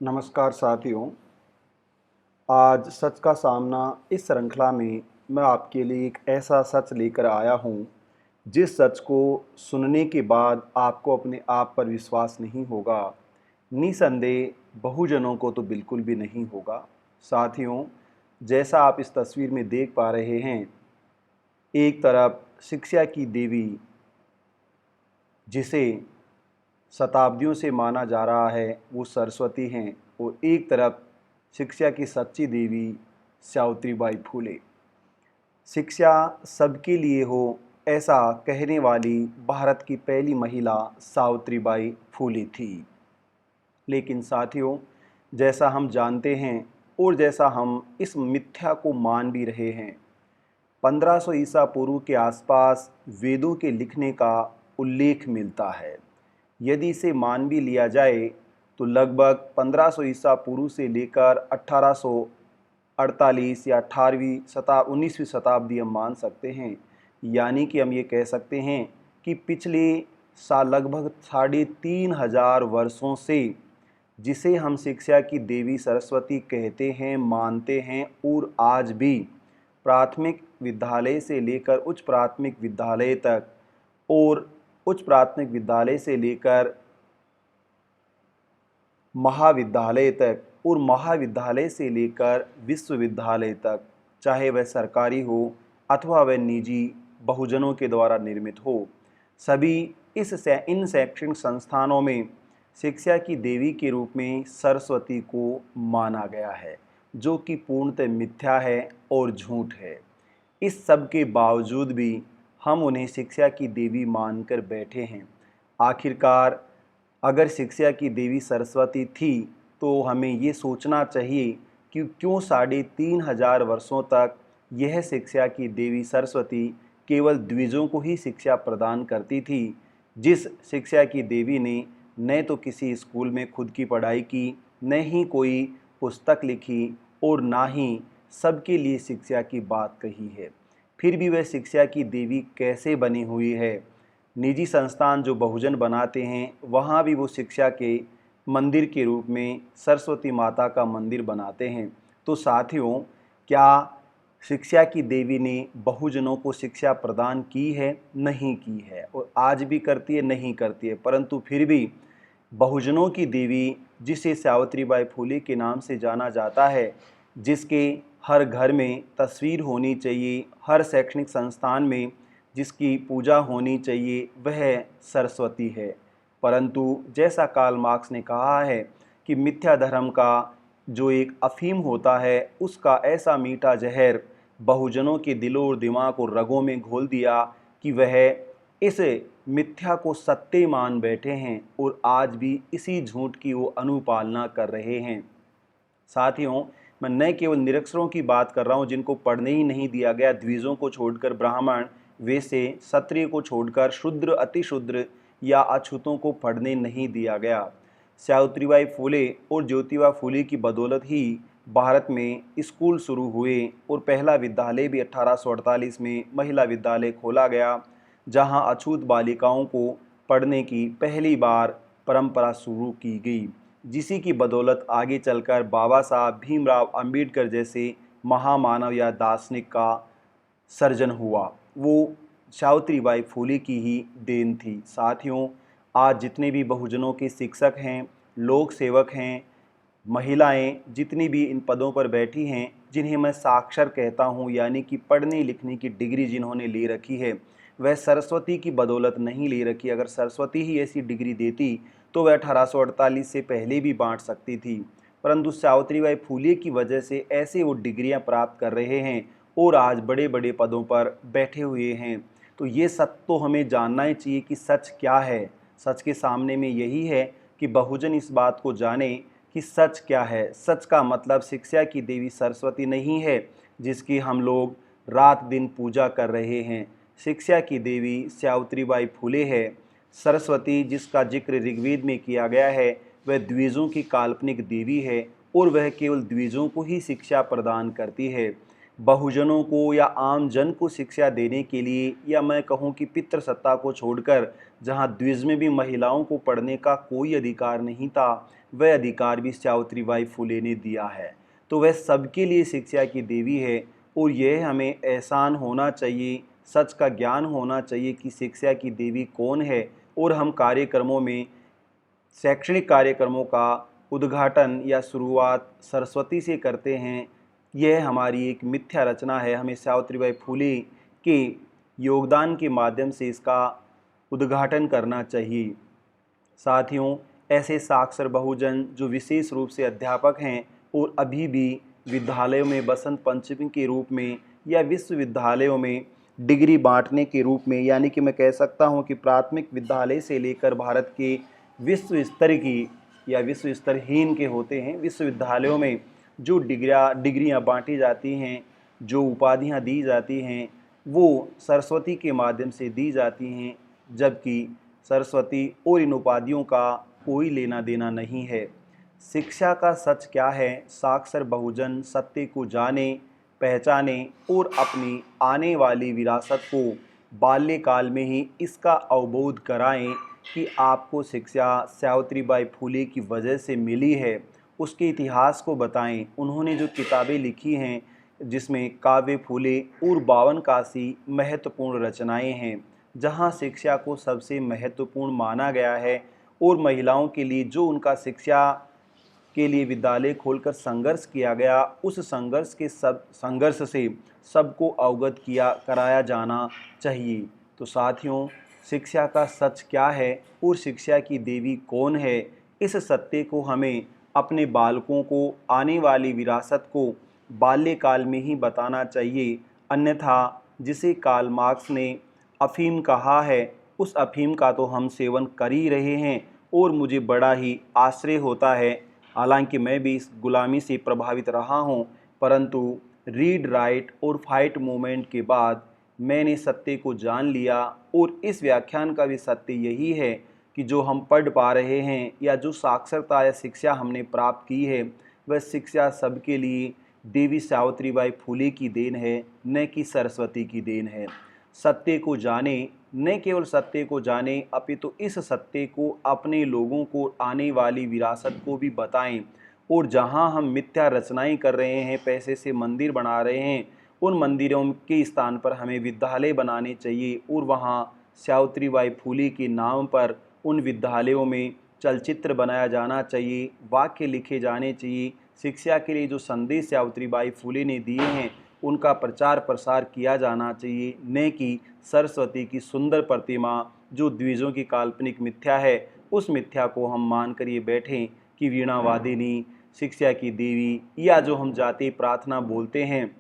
नमस्कार साथियों। आज सच का सामना इस श्रृंखला में मैं आपके लिए एक ऐसा सच लेकर आया हूँ जिस सच को सुनने के बाद आपको अपने आप पर विश्वास नहीं होगा। निसंदेह बहुजनों को तो बिल्कुल भी नहीं होगा। साथियों, जैसा आप इस तस्वीर में देख पा रहे हैं, एक तरफ शिक्षा की देवी जिसे शताब्दियों से माना जा रहा है वो सरस्वती हैं, और एक तरफ शिक्षा की सच्ची देवी सावित्रीबाई फूले। शिक्षा सबके लिए हो, ऐसा कहने वाली भारत की पहली महिला सावित्रीबाई फूले थी। लेकिन साथियों, जैसा हम जानते हैं और जैसा हम इस मिथ्या को मान भी रहे हैं, 1500 ईसा पूर्व के आसपास वेदों के लिखने का उल्लेख मिलता है। यदि इसे मान भी लिया जाए तो लगभग 1500 ईसा पूर्व से लेकर 1848 या 19वीं शताब्दी हम मान सकते हैं। यानी कि हम ये कह सकते हैं कि पिछले लगभग 3500 वर्षों से जिसे हम शिक्षा की देवी सरस्वती कहते हैं, मानते हैं, और आज भी प्राथमिक विद्यालय से लेकर उच्च प्राथमिक विद्यालय तक और उच्च प्राथमिक विद्यालय से लेकर महाविद्यालय तक और महाविद्यालय से लेकर विश्वविद्यालय तक, चाहे वह सरकारी हो अथवा वह निजी बहुजनों के द्वारा निर्मित हो, सभी इन शैक्षणिक संस्थानों में शिक्षा की देवी के रूप में सरस्वती को माना गया है, जो कि पूर्णतः मिथ्या है और झूठ है। इस सब के बावजूद भी हम उन्हें शिक्षा की देवी मानकर बैठे हैं। आखिरकार अगर शिक्षा की देवी सरस्वती थी तो हमें ये सोचना चाहिए कि क्यों 3500 वर्षों तक यह शिक्षा की देवी सरस्वती केवल द्विजों को ही शिक्षा प्रदान करती थी। जिस शिक्षा की देवी ने न तो किसी स्कूल में खुद की पढ़ाई की, न ही कोई पुस्तक लिखी, और ना ही सबके लिए शिक्षा की बात कही है, फिर भी वह शिक्षा की देवी कैसे बनी हुई है। निजी संस्थान जो बहुजन बनाते हैं, वहाँ भी वो शिक्षा के मंदिर के रूप में सरस्वती माता का मंदिर बनाते हैं। तो साथियों, क्या शिक्षा की देवी ने बहुजनों को शिक्षा प्रदान की है? नहीं की है, और आज भी करती है? नहीं करती है। परंतु फिर भी बहुजनों की देवी जिसे सावित्रीबाई फूले के नाम से जाना जाता है, जिसके हर घर में तस्वीर होनी चाहिए, हर शैक्षणिक संस्थान में जिसकी पूजा होनी चाहिए, वह सरस्वती है। परंतु जैसा कार्ल मार्क्स ने कहा है कि मिथ्या धर्म का जो एक अफीम होता है, उसका ऐसा मीठा जहर बहुजनों के दिलों और दिमाग और रगों में घोल दिया कि वह इस मिथ्या को सत्य मान बैठे हैं और आज भी इसी झूठ की वो अनुपालना कर रहे हैं। साथियों, मैं न केवल निरक्षरों की बात कर रहा हूँ जिनको पढ़ने ही नहीं दिया गया, द्विजों को छोड़कर ब्राह्मण, वैसे क्षत्रिय को छोड़कर शूद्र, अतिशूद्र या अछूतों को पढ़ने नहीं दिया गया। सावित्रीबाई फूले और ज्योतिबा फूले की बदौलत ही भारत में स्कूल शुरू हुए और पहला विद्यालय भी 1848 में महिला विद्यालय खोला गया, जहां अछूत बालिकाओं को पढ़ने की पहली बार परंपरा शुरू की गई, जिसी की बदौलत आगे चलकर बाबा साहब भीमराव अंबेडकर जैसे महामानव या दार्शनिक का सर्जन हुआ। वो सावित्रीबाई फूले की ही देन थी। साथियों, आज जितने भी बहुजनों के शिक्षक हैं, लोक सेवक हैं, महिलाएं जितनी भी इन पदों पर बैठी हैं, जिन्हें मैं साक्षर कहता हूं, यानी कि पढ़ने लिखने की डिग्री जिन्होंने ले रखी है, वह सरस्वती की बदौलत नहीं ले रखी। अगर सरस्वती ही ऐसी डिग्री देती तो वह 1848 से पहले भी बांट सकती थी, परंतु सावित्रीबाई फूले की वजह से ऐसे वो डिग्रियां प्राप्त कर रहे हैं और आज बड़े बड़े पदों पर बैठे हुए हैं। तो ये सच तो हमें जानना ही चाहिए कि सच क्या है। सच के सामने में यही है कि बहुजन इस बात को जाने कि सच क्या है। सच का मतलब शिक्षा की देवी सरस्वती नहीं है जिसकी हम लोग रात दिन पूजा कर रहे हैं। शिक्षा की देवी सावित्रीबाई फूले है। सरस्वती जिसका जिक्र ऋग्वेद में किया गया है, वह द्विजों की काल्पनिक देवी है और वह केवल द्विजों को ही शिक्षा प्रदान करती है। बहुजनों को या आम जन को शिक्षा देने के लिए, या मैं कहूँ कि पितृसत्ता को छोड़कर, जहाँ द्विज में भी महिलाओं को पढ़ने का कोई अधिकार नहीं था, वह अधिकार भी सावित्रीबाई फुले ने दिया है। तो वह सबके लिए शिक्षा की देवी है और यह हमें एहसान होना चाहिए, सच का ज्ञान होना चाहिए कि शिक्षा की देवी कौन है। और हम कार्यक्रमों में, शैक्षणिक कार्यक्रमों का उद्घाटन या शुरुआत सरस्वती से करते हैं। यह हमारी एक मिथ्या रचना है। हमें सावित्रीबाई फुले के योगदान के माध्यम से इसका उद्घाटन करना चाहिए। साथियों, ऐसे साक्षर बहुजन जो विशेष रूप से अध्यापक हैं और अभी भी विद्यालयों में बसंत पंचमी के रूप में या विश्वविद्यालयों में डिग्री बांटने के रूप में, यानी कि मैं कह सकता हूं कि प्राथमिक विद्यालय से लेकर भारत के विश्व स्तर की या विश्व स्तरहीन के होते हैं विश्वविद्यालयों में जो डिग्रियां बांटी जाती हैं, जो उपाधियां दी जाती हैं, वो सरस्वती के माध्यम से दी जाती हैं, जबकि सरस्वती और इन उपाधियों का कोई लेना देना नहीं है। शिक्षा का सच क्या है? साक्षर बहुजन सत्य को जाने, पहचाने और अपनी आने वाली विरासत को बाल्यकाल में ही इसका अवबोध कराएं कि आपको शिक्षा सावित्रीबाई फुले की वजह से मिली है। उसके इतिहास को बताएं। उन्होंने जो किताबें लिखी हैं, जिसमें काव्य फूले और 52 कासी महत्वपूर्ण रचनाएं हैं, जहां शिक्षा को सबसे महत्वपूर्ण माना गया है और महिलाओं के लिए जो उनका शिक्षा के लिए विद्यालय खोलकर संघर्ष किया गया, उस संघर्ष से सबको अवगत कराया जाना चाहिए। तो साथियों, शिक्षा का सच क्या है और शिक्षा की देवी कौन है, इस सत्य को हमें अपने बालकों को, आने वाली विरासत को बाल्यकाल में ही बताना चाहिए। अन्यथा जिसे कार्ल मार्क्स ने अफीम कहा है, उस अफीम का तो हम सेवन कर ही रहे हैं और मुझे बड़ा ही आश्चर्य होता है। हालांकि मैं भी इस गुलामी से प्रभावित रहा हूं, परंतु रीड, राइट और फाइट मूवमेंट के बाद मैंने सत्य को जान लिया। और इस व्याख्यान का भी सत्य यही है कि जो हम पढ़ पा रहे हैं या जो साक्षरता या शिक्षा हमने प्राप्त की है, वह शिक्षा सबके लिए देवी सावित्रीबाई फुले की देन है, न कि सरस्वती की देन है। सत्य को जाने, न केवल सत्य को जाने अपितु इस सत्य को अपने लोगों को, आने वाली विरासत को भी बताएं। और जहां हम मिथ्या रचनाएं कर रहे हैं, पैसे से मंदिर बना रहे हैं, उन मंदिरों के स्थान पर हमें विद्यालय बनाने चाहिए और वहां सावित्रीबाई फुले के नाम पर उन विद्यालयों में चलचित्र बनाया जाना चाहिए, वाक्य लिखे जाने चाहिए। शिक्षा के लिए जो संदेश सावित्रीबाई फुले ने दिए हैं, उनका प्रचार प्रसार किया जाना चाहिए, न कि सरस्वती की सुंदर प्रतिमा जो द्विजों की काल्पनिक मिथ्या है, उस मिथ्या को हम मानकर ये बैठें कि वीणा वादिनी, शिक्षा की देवी, या जो हम जाति प्रार्थना बोलते हैं।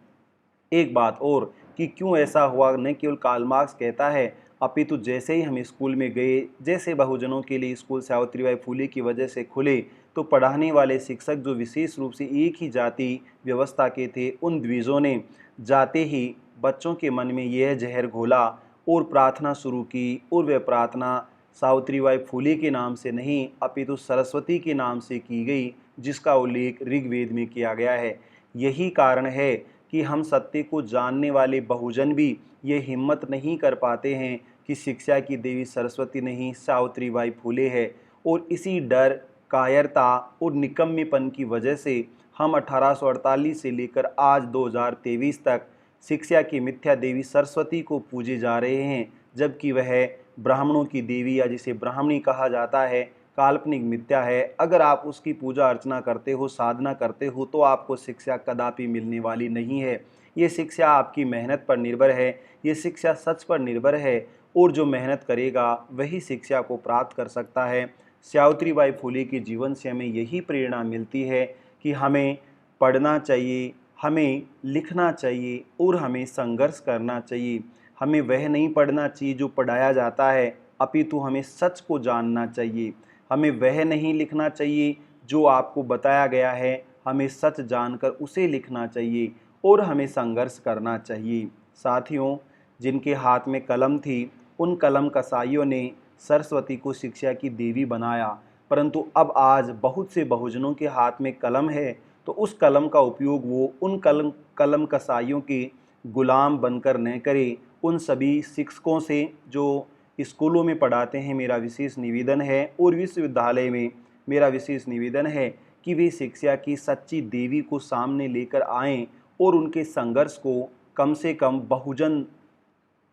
एक बात और कि क्यों ऐसा हुआ, न केवल कार्ल मार्क्स कहता है, अपितु जैसे ही हम स्कूल में गए, जैसे बहुजनों के लिए स्कूल सावित्रीबाई फुले की वजह से खुले, तो पढ़ाने वाले शिक्षक जो विशेष रूप से एक ही जाति व्यवस्था के थे, उन द्विजों ने जाते ही बच्चों के मन में यह जहर घोला और प्रार्थना शुरू की। और वह प्रार्थना सावित्रीबाई फुले के नाम से नहीं अपितु सरस्वती के नाम से की गई, जिसका उल्लेख ऋग्वेद में किया गया है। यही कारण है कि हम सत्य को जानने वाले बहुजन भी ये हिम्मत नहीं कर पाते हैं कि शिक्षा की देवी सरस्वती नहीं, सावित्रीबाई फुले है। और इसी डर, कायरता और निकम्मेपन की वजह से हम 1848 से लेकर आज 2023 तक शिक्षा की मिथ्या देवी सरस्वती को पूजे जा रहे हैं, जबकि वह ब्राह्मणों की देवी या जिसे ब्राह्मणी कहा जाता है, काल्पनिक मिथ्या है। अगर आप उसकी पूजा अर्चना करते हो, साधना करते हो, तो आपको शिक्षा कदापि मिलने वाली नहीं है। ये शिक्षा आपकी मेहनत पर निर्भर है, ये शिक्षा सच पर निर्भर है, और जो मेहनत करेगा वही शिक्षा को प्राप्त कर सकता है। सावित्रीबाई फुले के जीवन से हमें यही प्रेरणा मिलती है कि हमें पढ़ना चाहिए, हमें लिखना चाहिए और हमें संघर्ष करना चाहिए। हमें वह नहीं पढ़ना चाहिए जो पढ़ाया जाता है, अपितु हमें सच को जानना चाहिए। हमें वह नहीं लिखना चाहिए जो आपको बताया गया है, हमें सच जानकर उसे लिखना चाहिए और हमें संघर्ष करना चाहिए। साथियों, जिनके हाथ में कलम थी, उन कलम कसाइयों ने सरस्वती को शिक्षा की देवी बनाया, परंतु अब आज बहुत से बहुजनों के हाथ में कलम है, तो उस कलम का उपयोग वो उन कलम कसाइयों के गुलाम बनकर न करें। उन सभी शिक्षकों से जो स्कूलों में पढ़ाते हैं, मेरा विशेष निवेदन है, और विश्वविद्यालय में मेरा विशेष निवेदन है कि वे शिक्षा की सच्ची देवी को सामने लेकर आएं और उनके संघर्ष को कम से कम बहुजन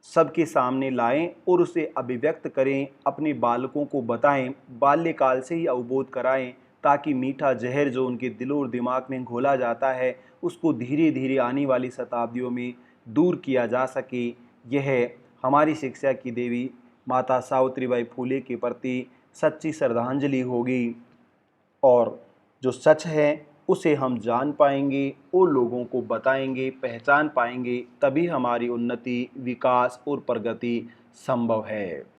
सबके सामने लाएं और उसे अभिव्यक्त करें, अपने बालकों को बताएं, बाल्यकाल से ही अवबोध कराएं, ताकि मीठा जहर जो उनके दिल और दिमाग में घोला जाता है उसको धीरे धीरे आने वाली शताब्दियों में दूर किया जा सके। यह हमारी शिक्षा की देवी माता सावित्रीबाई फुले के प्रति सच्ची श्रद्धांजलि होगी और जो सच है उसे हम जान पाएंगे और लोगों को बताएंगे, पहचान पाएंगे, तभी हमारी उन्नति, विकास और प्रगति संभव है।